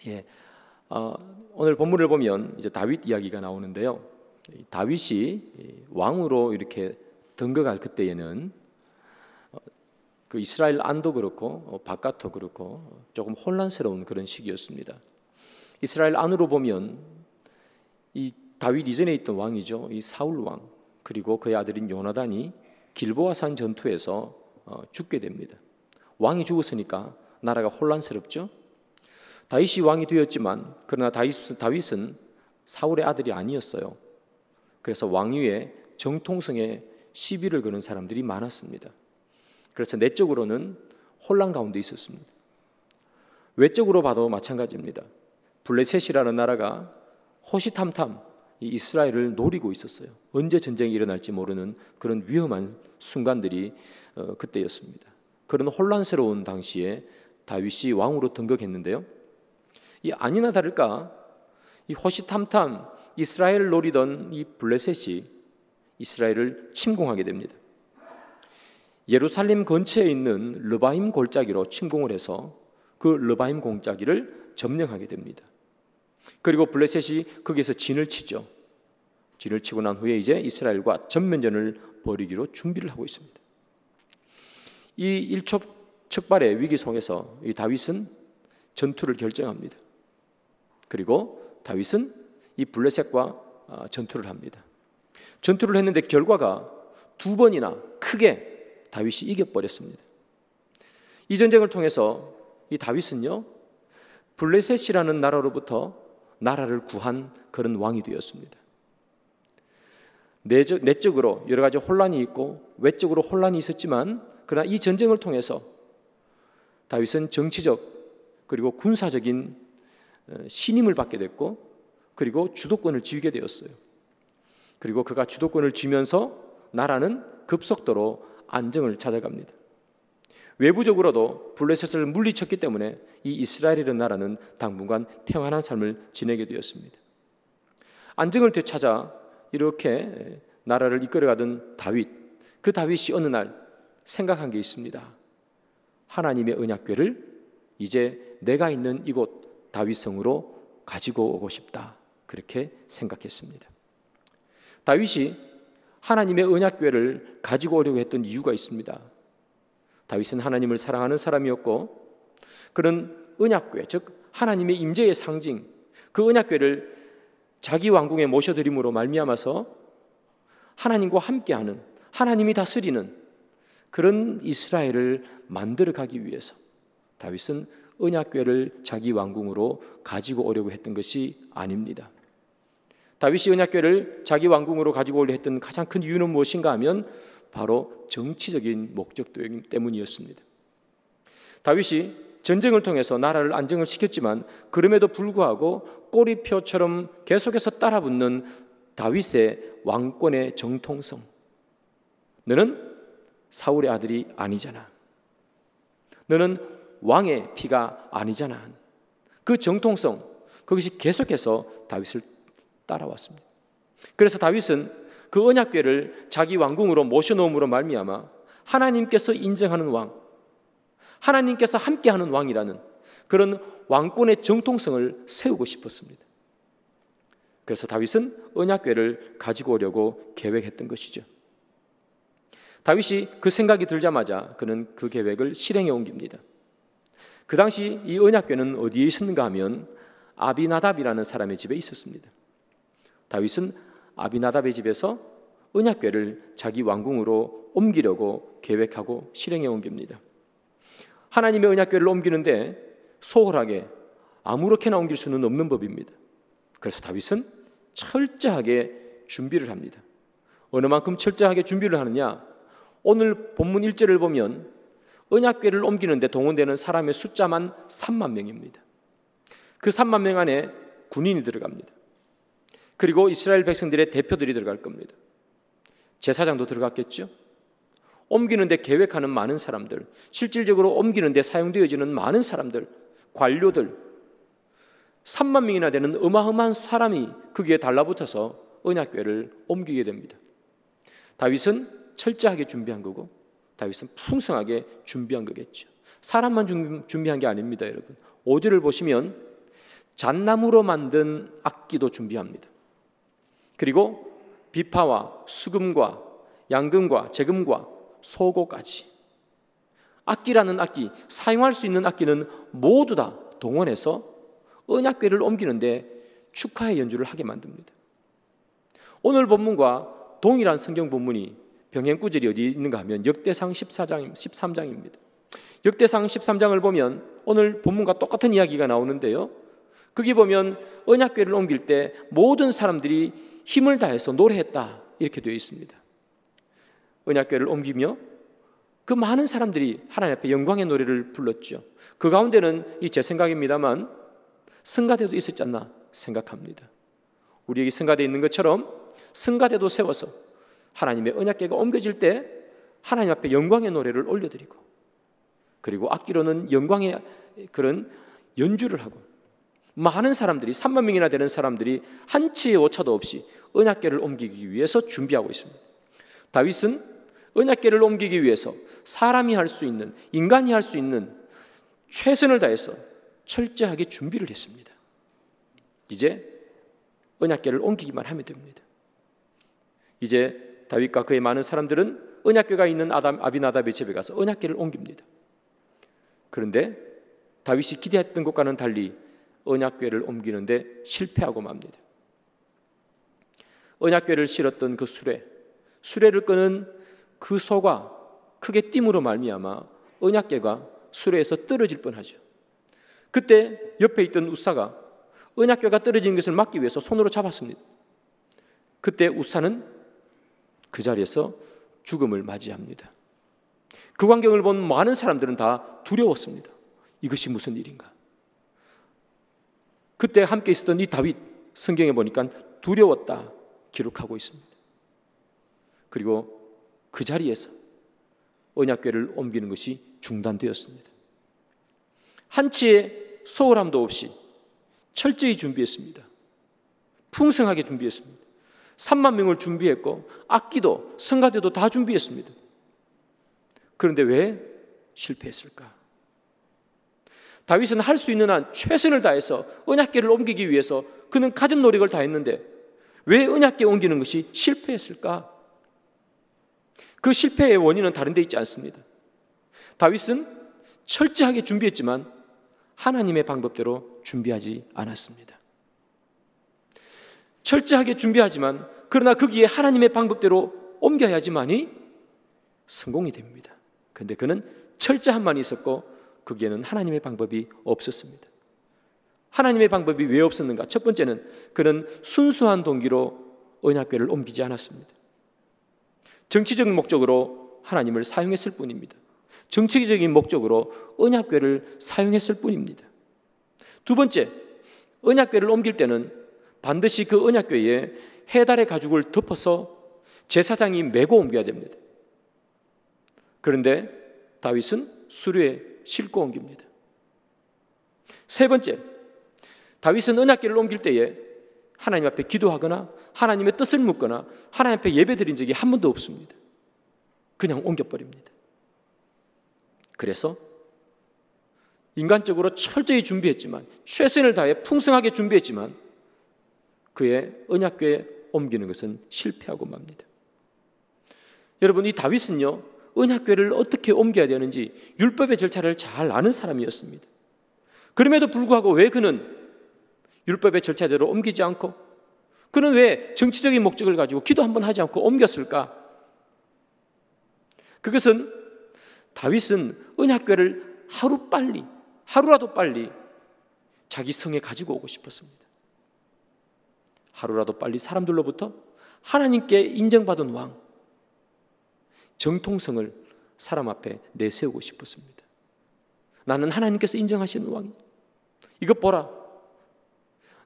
예, 오늘 본문을 보면 이제 다윗 이야기가 나오는데요. 다윗이 왕으로 이렇게 등극할 그때에는 그 이스라엘 안도 그렇고 바깥도 그렇고 조금 혼란스러운 그런 시기였습니다. 이스라엘 안으로 보면 이 다윗 이전에 있던 왕이죠. 이 사울 왕 그리고 그의 아들인 요나단이 길보아산 전투에서 죽게 됩니다. 왕이 죽었으니까 나라가 혼란스럽죠. 다윗이 왕이 되었지만 그러나 다윗은 사울의 아들이 아니었어요. 그래서 왕위에 정통성에 시비를 거는 사람들이 많았습니다. 그래서 내적으로는 혼란 가운데 있었습니다. 외적으로 봐도 마찬가지입니다. 블레셋이라는 나라가 호시탐탐 이 이스라엘을 노리고 있었어요. 언제 전쟁이 일어날지 모르는 그런 위험한 순간들이 그때였습니다. 그런 혼란스러운 당시에 다윗이 왕으로 등극했는데요. 이 아니나 다를까 이 호시탐탐 이스라엘을 노리던 이 블레셋이 이스라엘을 침공하게 됩니다. 예루살렘 근처에 있는 르바임 골짜기로 침공을 해서 그 르바임 골짜기를 점령하게 됩니다. 그리고 블레셋이 거기에서 진을 치죠. 진을 치고 난 후에 이제 이스라엘과 전면전을 벌이기로 준비를 하고 있습니다. 이 일촉즉발의 위기 속에서 이 다윗은 전투를 결정합니다. 그리고 다윗은 이 블레셋과 전투를 합니다. 전투를 했는데 결과가 두 번이나 크게 다윗이 이겨버렸습니다. 이 전쟁을 통해서 이 다윗은요 블레셋이라는 나라로부터 나라를 구한 그런 왕이 되었습니다. 내적으로 여러 가지 혼란이 있고 외적으로 혼란이 있었지만 그러나 이 전쟁을 통해서 다윗은 정치적 그리고 군사적인 신임을 받게 됐고 그리고 주도권을 쥐게 되었어요. 그리고 그가 주도권을 쥐면서 나라는 급속도로 안정을 찾아갑니다. 외부적으로도 블레셋을 물리쳤기 때문에 이 이스라엘이라는 나라는 당분간 평안한 삶을 지내게 되었습니다. 안정을 되찾아 이렇게 나라를 이끌어가던 다윗, 그 다윗이 어느 날 생각한 게 있습니다. 하나님의 언약궤를 이제 내가 있는 이곳 다윗성으로 가지고 오고 싶다. 그렇게 생각했습니다. 다윗이 하나님의 언약궤를 가지고 오려고 했던 이유가 있습니다. 다윗은 하나님을 사랑하는 사람이었고 그런 언약궤, 즉 하나님의 임재의 상징, 그 언약궤를 자기 왕궁에 모셔드림으로 말미암아서 하나님과 함께하는, 하나님이 다스리는 그런 이스라엘을 만들어가기 위해서 다윗은 언약궤를 자기 왕궁으로 가지고 오려고 했던 것이 아닙니다. 다윗이 언약궤를 자기 왕궁으로 가지고 오려 했던 가장 큰 이유는 무엇인가 하면 바로 정치적인 목적 때문이었습니다. 다윗이 전쟁을 통해서 나라를 안정을 시켰지만 그럼에도 불구하고 꼬리표처럼 계속해서 따라붙는 다윗의 왕권의 정통성. 너는 사울의 아들이 아니잖아. 너는 왕의 피가 아니잖아. 그 정통성, 그것이 계속해서 다윗을 따라왔습니다. 그래서 다윗은 그 언약궤를 자기 왕궁으로 모셔놓음으로 말미암아 하나님께서 인정하는 왕, 하나님께서 함께하는 왕이라는 그런 왕권의 정통성을 세우고 싶었습니다. 그래서 다윗은 언약궤를 가지고 오려고 계획했던 것이죠. 다윗이 그 생각이 들자마자 그는 그 계획을 실행에 옮깁니다. 그 당시 이 언약궤는 어디에 있었는가 하면 아비나답이라는 사람의 집에 있었습니다. 다윗은 아비나답의 집에서 언약궤를 자기 왕궁으로 옮기려고 계획하고 실행에 옮깁니다. 하나님의 언약궤를 옮기는데 소홀하게 아무렇게나 옮길 수는 없는 법입니다. 그래서 다윗은 철저하게 준비를 합니다. 어느 만큼 철저하게 준비를 하느냐? 오늘 본문 1절을 보면 언약궤를 옮기는데 동원되는 사람의 숫자만 3만 명입니다. 그 3만 명 안에 군인이 들어갑니다. 그리고 이스라엘 백성들의 대표들이 들어갈 겁니다. 제사장도 들어갔겠죠. 옮기는데 계획하는 많은 사람들, 실질적으로 옮기는데 사용되어지는 많은 사람들, 관료들, 3만 명이나 되는 어마어마한 사람이 거기에 달라붙어서 언약궤를 옮기게 됩니다. 다윗은 철저하게 준비한 거고 다윗은 풍성하게 준비한 거겠죠. 사람만 준비한 게 아닙니다, 여러분. 5절을 보시면 잣나무로 만든 악기도 준비합니다. 그리고 비파와 수금과 양금과 재금과 소고까지, 악기라는 악기, 사용할 수 있는 악기는 모두 다 동원해서 언약궤를 옮기는데 축하의 연주를 하게 만듭니다. 오늘 본문과 동일한 성경 본문이 병행 구절이 어디 있는가 하면 역대상 13장입니다. 역대상 13장을 보면 오늘 본문과 똑같은 이야기가 나오는데요, 거기 보면 언약궤를 옮길 때 모든 사람들이 힘을 다해서 노래했다 이렇게 되어 있습니다. 언약궤를 옮기며 그 많은 사람들이 하나님 앞에 영광의 노래를 불렀죠. 그 가운데는 제 생각입니다만 성가대도 있었지 않나 생각합니다. 우리에게 성가대 있는 것처럼 성가대도 세워서 하나님의 언약궤가 옮겨질 때 하나님 앞에 영광의 노래를 올려드리고, 그리고 악기로는 영광의 그런 연주를 하고, 많은 사람들이 3만 명이나 되는 사람들이 한치의 오차도 없이 언약궤를 옮기기 위해서 준비하고 있습니다. 다윗은 언약궤를 옮기기 위해서 사람이 할 수 있는, 인간이 할 수 있는 최선을 다해서 철저하게 준비를 했습니다. 이제 언약궤를 옮기기만 하면 됩니다. 이제 다윗과 그의 많은 사람들은 언약궤가 있는 아비나답의 집에 가서 언약궤를 옮깁니다. 그런데 다윗이 기대했던 것과는 달리 언약궤를 옮기는데 실패하고 맙니다. 언약궤를 실었던 그 수레를 끄는 그 소가 크게 뜀으로 말미암아 언약궤가 수레에서 떨어질 뻔하죠. 그때 옆에 있던 우사가 언약궤가 떨어지는 것을 막기 위해서 손으로 잡았습니다. 그때 우사는 그 자리에서 죽음을 맞이합니다. 그 광경을 본 많은 사람들은 다 두려웠습니다. 이것이 무슨 일인가? 그때 함께 있었던 이 다윗, 성경에 보니까 두려웠다 기록하고 있습니다. 그리고 그 자리에서 언약궤를 옮기는 것이 중단되었습니다. 한치의 소홀함도 없이 철저히 준비했습니다. 풍성하게 준비했습니다. 3만 명을 준비했고 악기도 성가대도 다 준비했습니다. 그런데 왜 실패했을까? 다윗은 할 수 있는 한 최선을 다해서 언약궤를 옮기기 위해서 그는 가진 노력을 다했는데 왜 언약궤 옮기는 것이 실패했을까? 그 실패의 원인은 다른 데 있지 않습니다. 다윗은 철저하게 준비했지만 하나님의 방법대로 준비하지 않았습니다. 철저하게 준비하지만 그러나 거기에 하나님의 방법대로 옮겨야지만이 성공이 됩니다. 그런데 그는 철저함만 있었고 거기에는 하나님의 방법이 없었습니다. 하나님의 방법이 왜 없었는가? 첫 번째는 그는 순수한 동기로 언약궤를 옮기지 않았습니다. 정치적인 목적으로 하나님을 사용했을 뿐입니다. 정치적인 목적으로 언약궤를 사용했을 뿐입니다. 두 번째, 언약궤를 옮길 때는 반드시 그 언약궤에 해달의 가죽을 덮어서 제사장이 메고 옮겨야 됩니다. 그런데 다윗은 수레에 싣고 옮깁니다. 세 번째, 다윗은 언약궤를 옮길 때에 하나님 앞에 기도하거나 하나님의 뜻을 묻거나 하나님 앞에 예배드린 적이 한 번도 없습니다. 그냥 옮겨버립니다. 그래서 인간적으로 철저히 준비했지만, 최선을 다해 풍성하게 준비했지만 그의 언약궤에 옮기는 것은 실패하고 맙니다. 여러분, 이 다윗은요, 언약궤를 어떻게 옮겨야 되는지 율법의 절차를 잘 아는 사람이었습니다. 그럼에도 불구하고 왜 그는 율법의 절차대로 옮기지 않고, 그는 왜 정치적인 목적을 가지고 기도 한번 하지 않고 옮겼을까? 그것은 다윗은 언약궤를 하루라도 빨리 자기 성에 가지고 오고 싶었습니다. 하루라도 빨리 사람들로부터 하나님께 인정받은 왕, 정통성을 사람 앞에 내세우고 싶었습니다. 나는 하나님께서 인정하시는 왕이야. 이것 보라,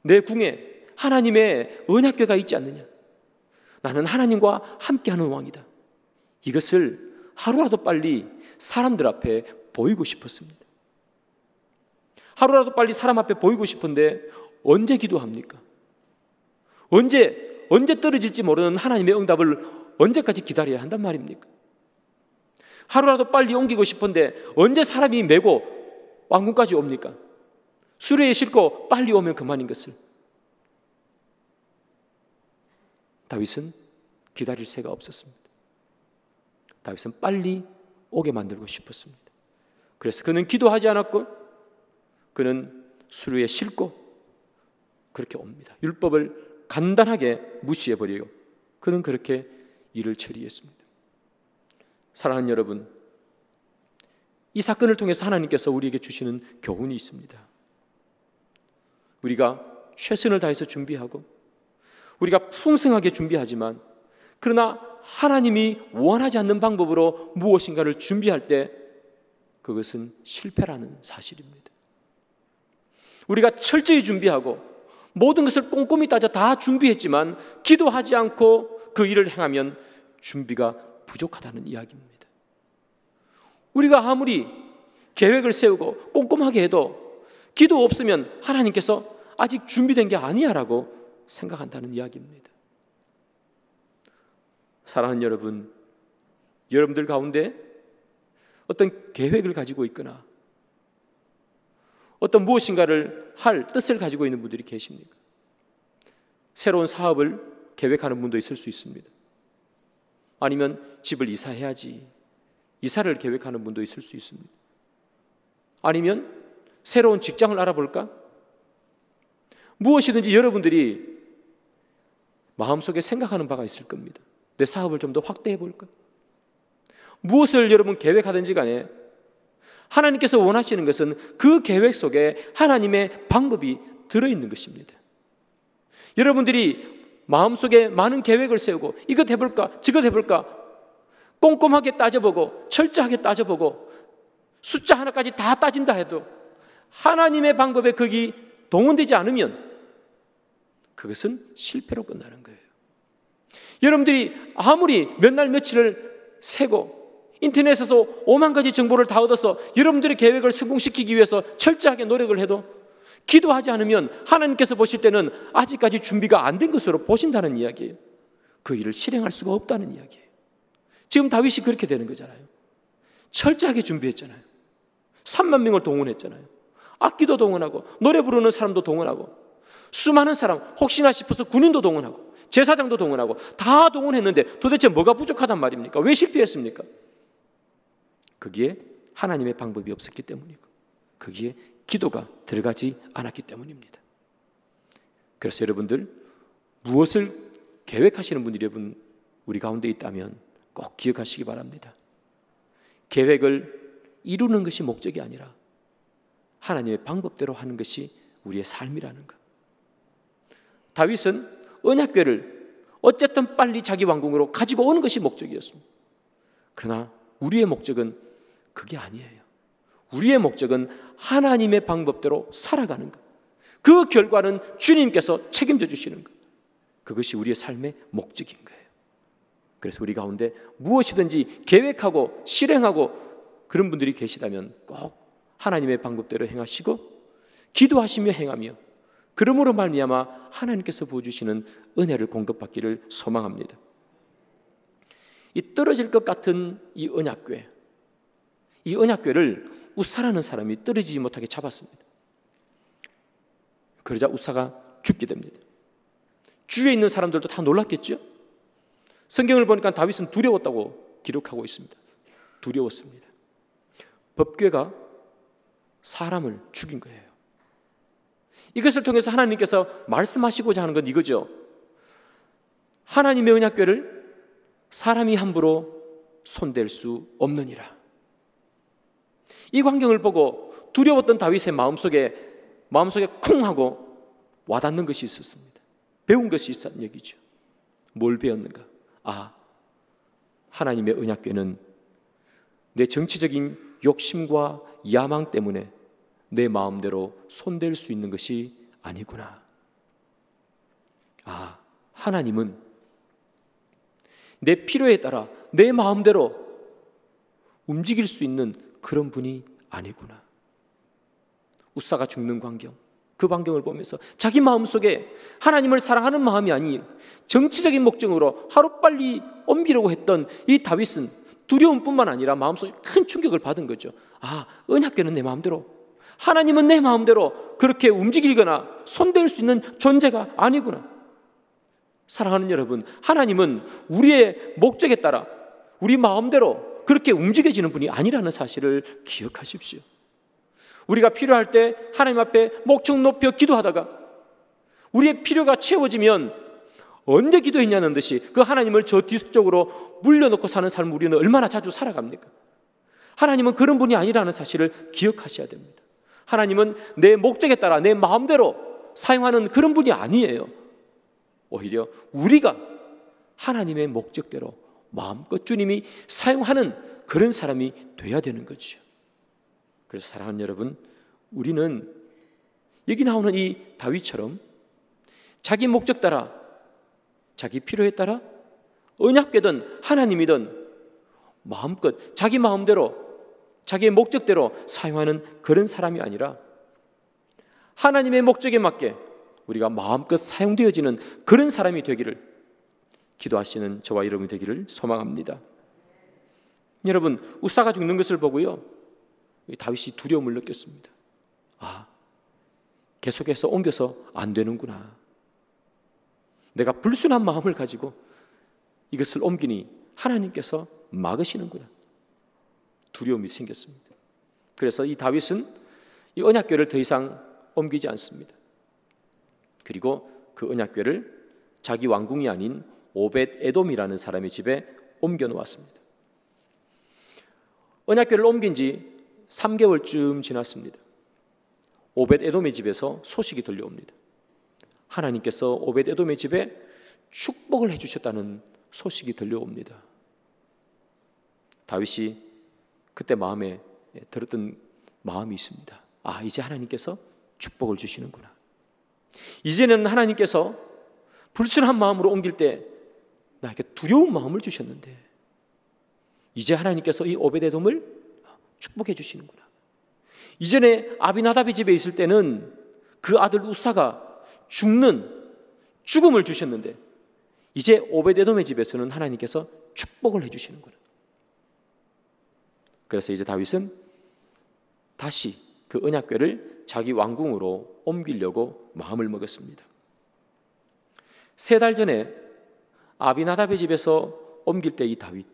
내 궁에 하나님의 언약궤가 있지 않느냐. 나는 하나님과 함께하는 왕이다. 이것을 하루라도 빨리 사람들 앞에 보이고 싶었습니다. 하루라도 빨리 사람 앞에 보이고 싶은데 언제 기도합니까? 언제 떨어질지 모르는 하나님의 응답을 언제까지 기다려야 한단 말입니까? 하루라도 빨리 옮기고 싶은데 언제 사람이 메고 왕궁까지 옵니까? 수레에 싣고 빨리 오면 그만인 것을 다윗은 기다릴 새가 없었습니다. 다윗은 빨리 오게 만들고 싶었습니다. 그래서 그는 기도하지 않았고 그는 수레에 싣고 그렇게 옵니다. 율법을 간단하게 무시해버리고 그는 그렇게 일을 처리했습니다. 사랑하는 여러분, 이 사건을 통해서 하나님께서 우리에게 주시는 교훈이 있습니다. 우리가 최선을 다해서 준비하고 우리가 풍성하게 준비하지만 그러나 하나님이 원하지 않는 방법으로 무엇인가를 준비할 때 그것은 실패라는 사실입니다. 우리가 철저히 준비하고 모든 것을 꼼꼼히 따져 다 준비했지만 기도하지 않고 그 일을 행하면 준비가 부족하다는 이야기입니다. 우리가 아무리 계획을 세우고 꼼꼼하게 해도 기도 없으면 하나님께서 아직 준비된 게 아니야 라고 생각한다는 이야기입니다. 사랑하는 여러분, 여러분들 가운데 어떤 계획을 가지고 있거나 어떤 무엇인가를 할 뜻을 가지고 있는 분들이 계십니까? 새로운 사업을 계획하는 분도 있을 수 있습니다. 아니면 집을 이사해야지, 이사를 계획하는 분도 있을 수 있습니다. 아니면 새로운 직장을 알아볼까? 무엇이든지 여러분들이 마음속에 생각하는 바가 있을 겁니다. 내 사업을 좀 더 확대해 볼까? 무엇을 여러분 계획하든지 간에 하나님께서 원하시는 것은 그 계획 속에 하나님의 방법이 들어있는 것입니다. 여러분들이 마음속에 많은 계획을 세우고 이것 해볼까 저것 해볼까 꼼꼼하게 따져보고 철저하게 따져보고 숫자 하나까지 다 따진다 해도 하나님의 방법에 거기 동원되지 않으면 그것은 실패로 끝나는 거예요. 여러분들이 아무리 몇 날 며칠을 세고 인터넷에서 5만 가지 정보를 다 얻어서 여러분들의 계획을 성공시키기 위해서 철저하게 노력을 해도 기도하지 않으면 하나님께서 보실 때는 아직까지 준비가 안 된 것으로 보신다는 이야기예요. 그 일을 실행할 수가 없다는 이야기예요. 지금 다윗이 그렇게 되는 거잖아요. 철저하게 준비했잖아요. 3만 명을 동원했잖아요. 악기도 동원하고 노래 부르는 사람도 동원하고 수많은 사람 혹시나 싶어서 군인도 동원하고 제사장도 동원하고 다 동원했는데 도대체 뭐가 부족하단 말입니까? 왜 실패했습니까? 거기에 하나님의 방법이 없었기 때문이고 거기에 기도가 들어가지 않았기 때문입니다. 그래서 여러분들 무엇을 계획하시는 분들이 여러분 우리 가운데 있다면 꼭 기억하시기 바랍니다. 계획을 이루는 것이 목적이 아니라 하나님의 방법대로 하는 것이 우리의 삶이라는 것. 다윗은 언약궤를 어쨌든 빨리 자기 왕궁으로 가지고 오는 것이 목적이었습니다. 그러나 우리의 목적은 그게 아니에요. 우리의 목적은 하나님의 방법대로 살아가는 것. 그 결과는 주님께서 책임져 주시는 것. 그것이 우리의 삶의 목적인 거예요. 그래서 우리 가운데 무엇이든지 계획하고 실행하고 그런 분들이 계시다면 꼭 하나님의 방법대로 행하시고 기도하시며 행하며 그러므로 말미암아 하나님께서 부어주시는 은혜를 공급받기를 소망합니다. 이 떨어질 것 같은 이 언약궤, 이 언약궤를 우사라는 사람이 떨어지지 못하게 잡았습니다. 그러자 우사가 죽게 됩니다. 주위에 있는 사람들도 다 놀랐겠죠? 성경을 보니까 다윗은 두려웠다고 기록하고 있습니다. 두려웠습니다. 법궤가 사람을 죽인 거예요. 이것을 통해서 하나님께서 말씀하시고자 하는 건 이거죠. 하나님의 언약궤를 사람이 함부로 손댈 수 없느니라. 이 광경을 보고 두려웠던 다윗의 마음속에 쿵 하고 와닿는 것이 있었습니다. 배운 것이 있었던 얘기죠. 뭘 배웠는가? 하나님의 언약궤는 내 정치적인 욕심과 야망 때문에 내 마음대로 손댈 수 있는 것이 아니구나. 하나님은 내 필요에 따라 내 마음대로 움직일 수 있는 그런 분이 아니구나. 우사가 죽는 광경, 그 광경을 보면서 자기 마음속에 하나님을 사랑하는 마음이 아닌 정치적인 목적으로 하루빨리 옮기려고 했던 이 다윗은 두려움뿐만 아니라 마음속에 큰 충격을 받은 거죠. 언약궤는 내 마음대로, 하나님은 내 마음대로 그렇게 움직이거나 손댈 수 있는 존재가 아니구나. 사랑하는 여러분, 하나님은 우리의 목적에 따라 우리 마음대로 그렇게 움직여지는 분이 아니라는 사실을 기억하십시오. 우리가 필요할 때 하나님 앞에 목청 높여 기도하다가 우리의 필요가 채워지면 언제 기도했냐는 듯이 그 하나님을 저 뒤쪽으로 물려놓고 사는 삶을 우리는 얼마나 자주 살아갑니까? 하나님은 그런 분이 아니라는 사실을 기억하셔야 됩니다. 하나님은 내 목적에 따라 내 마음대로 사용하는 그런 분이 아니에요. 오히려 우리가 하나님의 목적대로 마음껏 주님이 사용하는 그런 사람이 돼야 되는 거죠. 그래서 사랑하는 여러분, 우리는 여기 나오는 이 다윗처럼 자기 목적 따라, 자기 필요에 따라 언약궤든 하나님이든 마음껏 자기 마음대로 자기의 목적대로 사용하는 그런 사람이 아니라 하나님의 목적에 맞게 우리가 마음껏 사용되어지는 그런 사람이 되기를 기도하시는 저와 여러분이 되기를 소망합니다. 여러분, 우사가 죽는 것을 보고요, 다윗이 두려움을 느꼈습니다. 아, 계속해서 옮겨서 안 되는구나. 내가 불순한 마음을 가지고 이것을 옮기니 하나님께서 막으시는구나. 두려움이 생겼습니다. 그래서 이 다윗은 이 언약궤를 더 이상 옮기지 않습니다. 그리고 그 언약궤를 자기 왕궁이 아닌 오벳 에돔이라는 사람의 집에 옮겨 놓았습니다. 언약궤를 옮긴 지 3개월쯤 지났습니다. 오벳 에돔의 집에서 소식이 들려옵니다. 하나님께서 오벳 에돔의 집에 축복을 해주셨다는 소식이 들려옵니다. 다윗이 그때 마음에 들었던 마음이 있습니다. 아, 이제 하나님께서 축복을 주시는구나. 이제는 하나님께서 불순한 마음으로 옮길 때 나에게 두려운 마음을 주셨는데 이제 하나님께서 이 오벳 에돔을 축복해 주시는구나. 이전에 아비나답의 집에 있을 때는 그 아들 우사가 죽음을 주셨는데 이제 오벳 에돔의 집에서는 하나님께서 축복을 해주시는구나. 그래서 이제 다윗은 다시 그 언약궤를 자기 왕궁으로 옮기려고 마음을 먹었습니다. 3달 전에 아비나답의 집에서 옮길 때 이 다윗,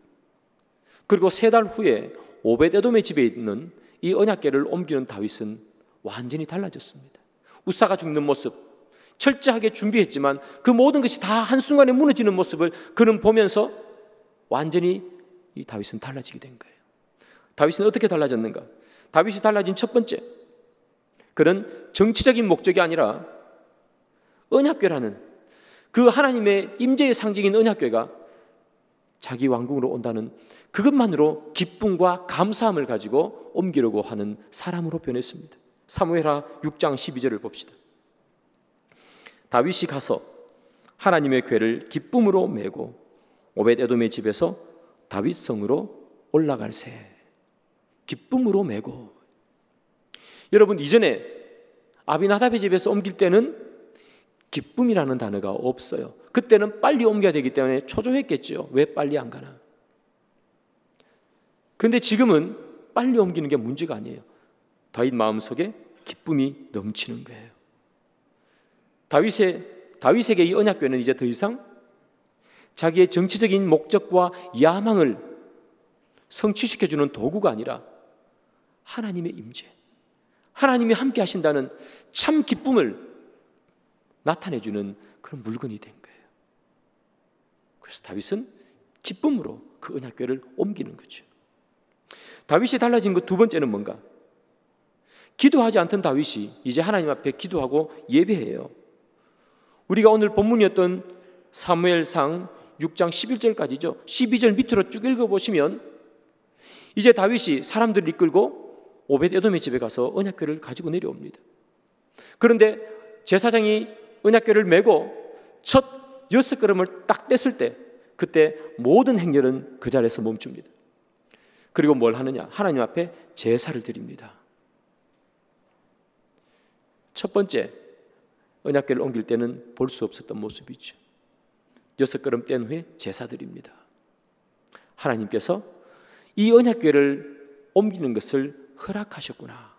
그리고 3달 후에 오벳 에돔의 집에 있는 이 언약궤를 옮기는 다윗은 완전히 달라졌습니다. 우사가 죽는 모습, 철저하게 준비했지만 그 모든 것이 다 한순간에 무너지는 모습을 그는 보면서 완전히 이 다윗은 달라지게 된 거예요. 다윗은 어떻게 달라졌는가? 다윗이 달라진 첫 번째, 그는 정치적인 목적이 아니라 언약궤라는 그 하나님의 임재의 상징인 언약궤가 자기 왕궁으로 온다는 그것만으로 기쁨과 감사함을 가지고 옮기려고 하는 사람으로 변했습니다. 사무엘하 6장 12절을 봅시다. 다윗이 가서 하나님의 궤를 기쁨으로 메고 오벳 에돔의 집에서 다윗 성으로 올라갈새. 기쁨으로 메고. 여러분, 이전에 아비나답의 집에서 옮길 때는 기쁨이라는 단어가 없어요. 그때는 빨리 옮겨야 되기 때문에 초조했겠죠. 왜 빨리 안 가나? 그런데 지금은 빨리 옮기는 게 문제가 아니에요. 다윗 마음속에 기쁨이 넘치는 거예요. 다윗에게 이 언약궤는 이제 더 이상 자기의 정치적인 목적과 야망을 성취시켜주는 도구가 아니라 하나님의 임재, 하나님이 함께 하신다는 참 기쁨을 나타내주는 그런 물건이 된 거예요. 그래서 다윗은 기쁨으로 그 언약궤를 옮기는 거죠. 다윗이 달라진 것 두 번째는 뭔가? 기도하지 않던 다윗이 이제 하나님 앞에 기도하고 예배해요. 우리가 오늘 본문이었던 사무엘상 6장 11절까지죠. 12절 밑으로 쭉 읽어보시면 이제 다윗이 사람들을 이끌고 오벳 에돔의 집에 가서 언약궤를 가지고 내려옵니다. 그런데 제사장이 언약궤를 메고 첫 6걸음을 딱 뗐을 때 그때 모든 행렬은 그 자리에서 멈춥니다. 그리고 뭘 하느냐? 하나님 앞에 제사를 드립니다. 첫 번째, 언약궤를 옮길 때는 볼 수 없었던 모습이죠. 6걸음 뗀 후에 제사 드립니다. 하나님께서 이 언약궤를 옮기는 것을 허락하셨구나.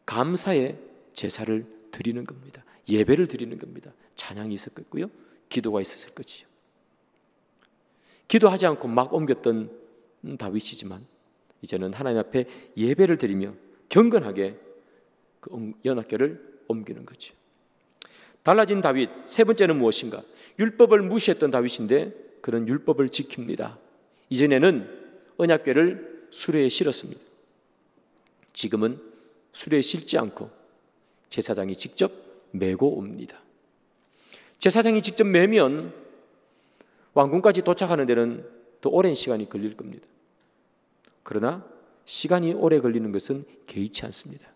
감사의 제사를 드리는 겁니다. 예배를 드리는 겁니다. 찬양이 있었겠고요, 기도가 있었을 거지요. 기도하지 않고 막 옮겼던 다윗이지만 이제는 하나님 앞에 예배를 드리며 경건하게 그 연합궤를 옮기는 거죠. 달라진 다윗, 세 번째는 무엇인가? 율법을 무시했던 다윗인데 그런 율법을 지킵니다. 이전에는 언약궤를 수레에 실었습니다. 지금은 수레에 실지 않고 제사장이 직접 메고 옵니다. 제사장이 직접 메면 왕궁까지 도착하는 데는 더 오랜 시간이 걸릴 겁니다. 그러나 시간이 오래 걸리는 것은 개의치 않습니다.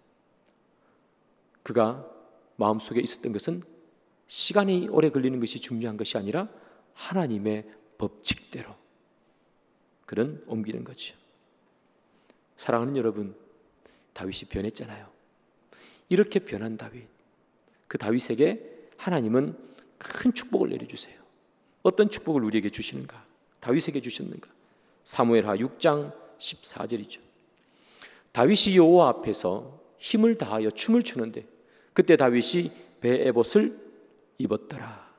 그가 마음속에 있었던 것은 시간이 오래 걸리는 것이 중요한 것이 아니라 하나님의 법칙대로 그는 옮기는 거죠. 사랑하는 여러분, 다윗이 변했잖아요. 이렇게 변한 다윗, 그 다윗에게 하나님은 큰 축복을 내려주세요. 어떤 축복을 우리에게 주시는가? 다윗에게 주셨는가? 사무엘하 6장 14절이죠. 다윗이 여호와 앞에서 힘을 다하여 춤을 추는데 그때 다윗이 베에봇을 입었더라.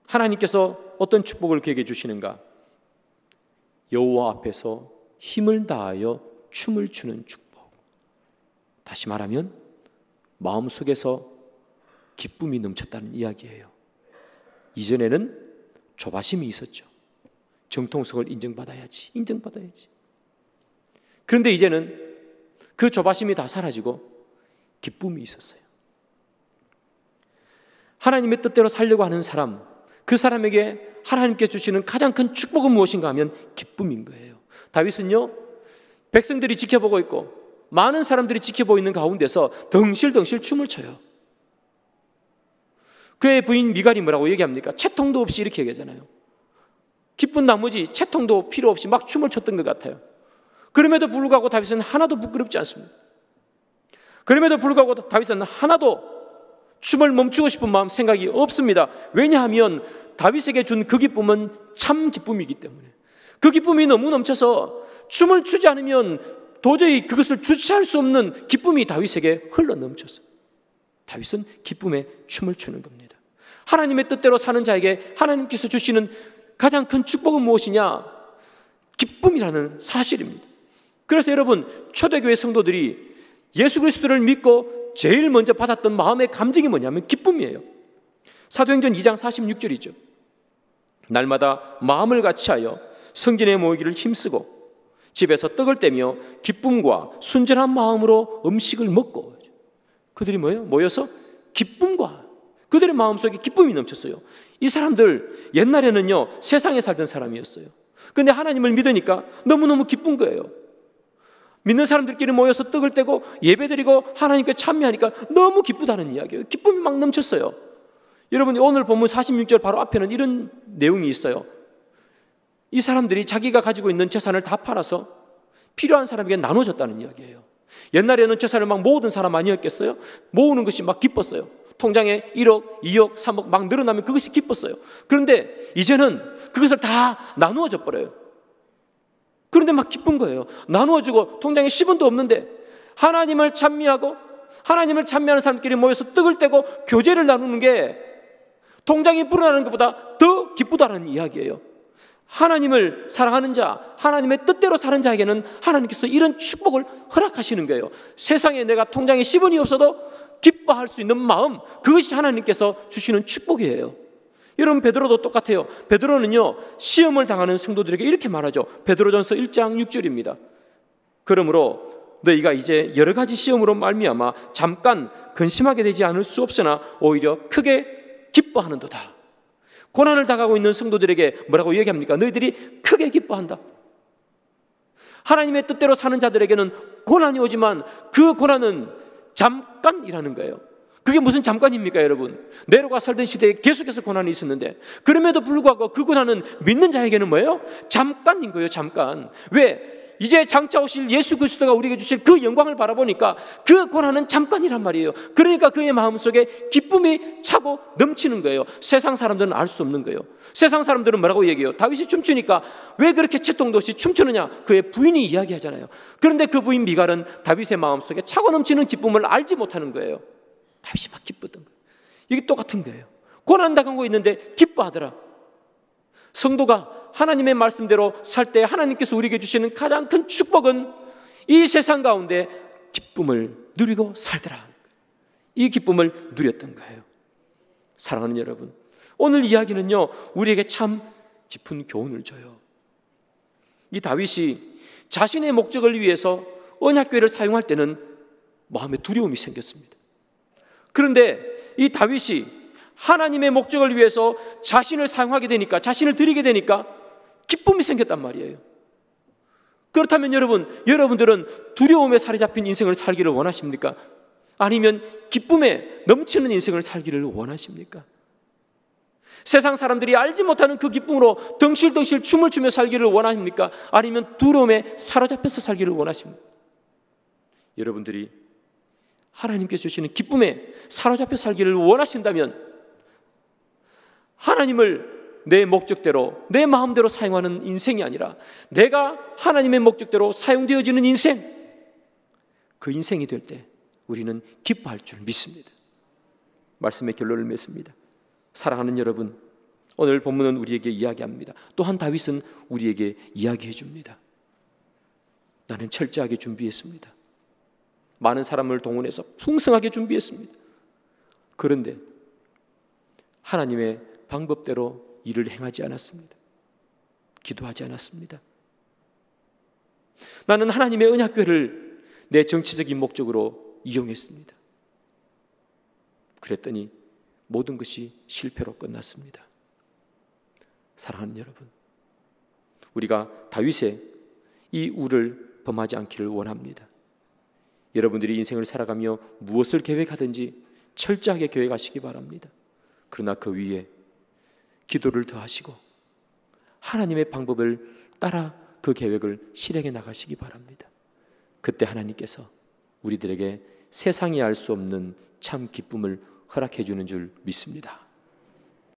하나님께서 어떤 축복을 그에게 주시는가? 여호와 앞에서 힘을 다하여 춤을 추는 축복. 다시 말하면 마음속에서 기쁨이 넘쳤다는 이야기예요. 이전에는 조바심이 있었죠. 정통성을 인정받아야지. 그런데 이제는 그 조바심이 다 사라지고 기쁨이 있었어요. 하나님의 뜻대로 살려고 하는 사람, 그 사람에게 하나님께서 주시는 가장 큰 축복은 무엇인가 하면 기쁨인 거예요. 다윗은요, 백성들이 지켜보고 있고 많은 사람들이 지켜보고 있는 가운데서 덩실덩실 춤을 춰요. 그의 부인 미갈이 뭐라고 얘기합니까? 채통도 없이 이렇게 얘기하잖아요. 기쁜 나머지 채통도 필요 없이 막 춤을 췄던 것 같아요. 그럼에도 불구하고 다윗은 하나도 부끄럽지 않습니다. 그럼에도 불구하고 다윗은 하나도 춤을 멈추고 싶은 마음 생각이 없습니다. 왜냐하면 다윗에게 준 그 기쁨은 참 기쁨이기 때문에, 그 기쁨이 너무 넘쳐서 춤을 추지 않으면 도저히 그것을 주체할 수 없는 기쁨이 다윗에게 흘러 넘쳤어요. 다윗은 기쁨에 춤을 추는 겁니다. 하나님의 뜻대로 사는 자에게 하나님께서 주시는 가장 큰 축복은 무엇이냐? 기쁨이라는 사실입니다. 그래서 여러분, 초대교회 성도들이 예수 그리스도를 믿고 제일 먼저 받았던 마음의 감정이 뭐냐면 기쁨이에요. 사도행전 2장 46절이죠. 날마다 마음을 같이하여 성전에 모이기를 힘쓰고 집에서 떡을 떼며 기쁨과 순전한 마음으로 음식을 먹고, 그들이 뭐예요? 모여서 기쁨과, 그들의 마음속에 기쁨이 넘쳤어요. 이 사람들 옛날에는요 세상에 살던 사람이었어요. 그런데 하나님을 믿으니까 너무너무 기쁜 거예요. 믿는 사람들끼리 모여서 떡을 떼고 예배드리고 하나님께 찬미하니까 너무 기쁘다는 이야기예요. 기쁨이 막 넘쳤어요. 여러분이 오늘 본문 46절 바로 앞에는 이런 내용이 있어요. 이 사람들이 자기가 가지고 있는 재산을 다 팔아서 필요한 사람에게 나눠줬다는 이야기예요. 옛날에는 재산을 막 모으던 사람 아니었겠어요? 모으는 것이 막 기뻤어요. 통장에 1억, 2억, 3억 막 늘어나면 그것이 기뻤어요. 그런데 이제는 그것을 다 나누어져 버려요. 그런데 막 기쁜 거예요. 나누어주고 통장에 10원도 없는데 하나님을 찬미하고 하나님을 찬미하는 사람끼리 모여서 떡을 떼고 교제를 나누는 게 통장이 불어나는 것보다 더 기쁘다는 이야기예요. 하나님을 사랑하는 자, 하나님의 뜻대로 사는 자에게는 하나님께서 이런 축복을 허락하시는 거예요. 세상에 내가 통장에 10원이 없어도 기뻐할 수 있는 마음, 그것이 하나님께서 주시는 축복이에요. 여러분, 베드로도 똑같아요. 베드로는요 시험을 당하는 성도들에게 이렇게 말하죠. 베드로전서 1장 6절입니다. 그러므로 너희가 이제 여러 가지 시험으로 말미암아 잠깐 근심하게 되지 않을 수 없으나 오히려 크게 기뻐하는도다. 고난을 당하고 있는 성도들에게 뭐라고 얘기합니까? 너희들이 크게 기뻐한다. 하나님의 뜻대로 사는 자들에게는 고난이 오지만 그 고난은 잠깐이라는 거예요. 그게 무슨 잠깐입니까, 여러분? 네로가 살던 시대에 계속해서 고난이 있었는데 그럼에도 불구하고 그 고난은 믿는 자에게는 뭐예요? 잠깐인 거예요, 잠깐. 왜? 이제 장차 오실 예수 그리스도가 우리에게 주실 그 영광을 바라보니까 그 고난은 잠깐이란 말이에요. 그러니까 그의 마음속에 기쁨이 차고 넘치는 거예요. 세상 사람들은 알 수 없는 거예요. 세상 사람들은 뭐라고 얘기해요? 다윗이 춤추니까 왜 그렇게 채통도 없이 춤추느냐? 그의 부인이 이야기하잖아요. 그런데 그 부인 미갈은 다윗의 마음속에 차고 넘치는 기쁨을 알지 못하는 거예요. 다윗이 막 기뻤던 거예요. 이게 똑같은 거예요. 고난 당하고 있는데 기뻐하더라. 성도가 하나님의 말씀대로 살 때 하나님께서 우리에게 주시는 가장 큰 축복은 이 세상 가운데 기쁨을 누리고 살더라. 이 기쁨을 누렸던 거예요. 사랑하는 여러분, 오늘 이야기는요 우리에게 참 깊은 교훈을 줘요. 이 다윗이 자신의 목적을 위해서 언약궤를 사용할 때는 마음에 두려움이 생겼습니다. 그런데 이 다윗이 하나님의 목적을 위해서 자신을 사용하게 되니까, 자신을 드리게 되니까 기쁨이 생겼단 말이에요. 그렇다면 여러분들은 두려움에 사로잡힌 인생을 살기를 원하십니까? 아니면 기쁨에 넘치는 인생을 살기를 원하십니까? 세상 사람들이 알지 못하는 그 기쁨으로 덩실덩실 춤을 추며 살기를 원하십니까? 아니면 두려움에 사로잡혀서 살기를 원하십니까? 여러분들이 하나님께서 주시는 기쁨에 사로잡혀 살기를 원하신다면 하나님을 내 목적대로, 내 마음대로 사용하는 인생이 아니라 내가 하나님의 목적대로 사용되어지는 인생, 그 인생이 될 때 우리는 기뻐할 줄 믿습니다. 말씀의 결론을 맺습니다. 사랑하는 여러분, 오늘 본문은 우리에게 이야기합니다. 또한 다윗은 우리에게 이야기해 줍니다. 나는 철저하게 준비했습니다. 많은 사람을 동원해서 풍성하게 준비했습니다. 그런데 하나님의 방법대로 일을 행하지 않았습니다. 기도하지 않았습니다. 나는 하나님의 언약궤를 내 정치적인 목적으로 이용했습니다. 그랬더니 모든 것이 실패로 끝났습니다. 사랑하는 여러분, 우리가 다윗의 이 우를 범하지 않기를 원합니다. 여러분들이 인생을 살아가며 무엇을 계획하든지 철저하게 계획하시기 바랍니다. 그러나 그 위에 기도를 더하시고 하나님의 방법을 따라 그 계획을 실행해 나가시기 바랍니다. 그때 하나님께서 우리들에게 세상이 알 수 없는 참 기쁨을 허락해 주는 줄 믿습니다.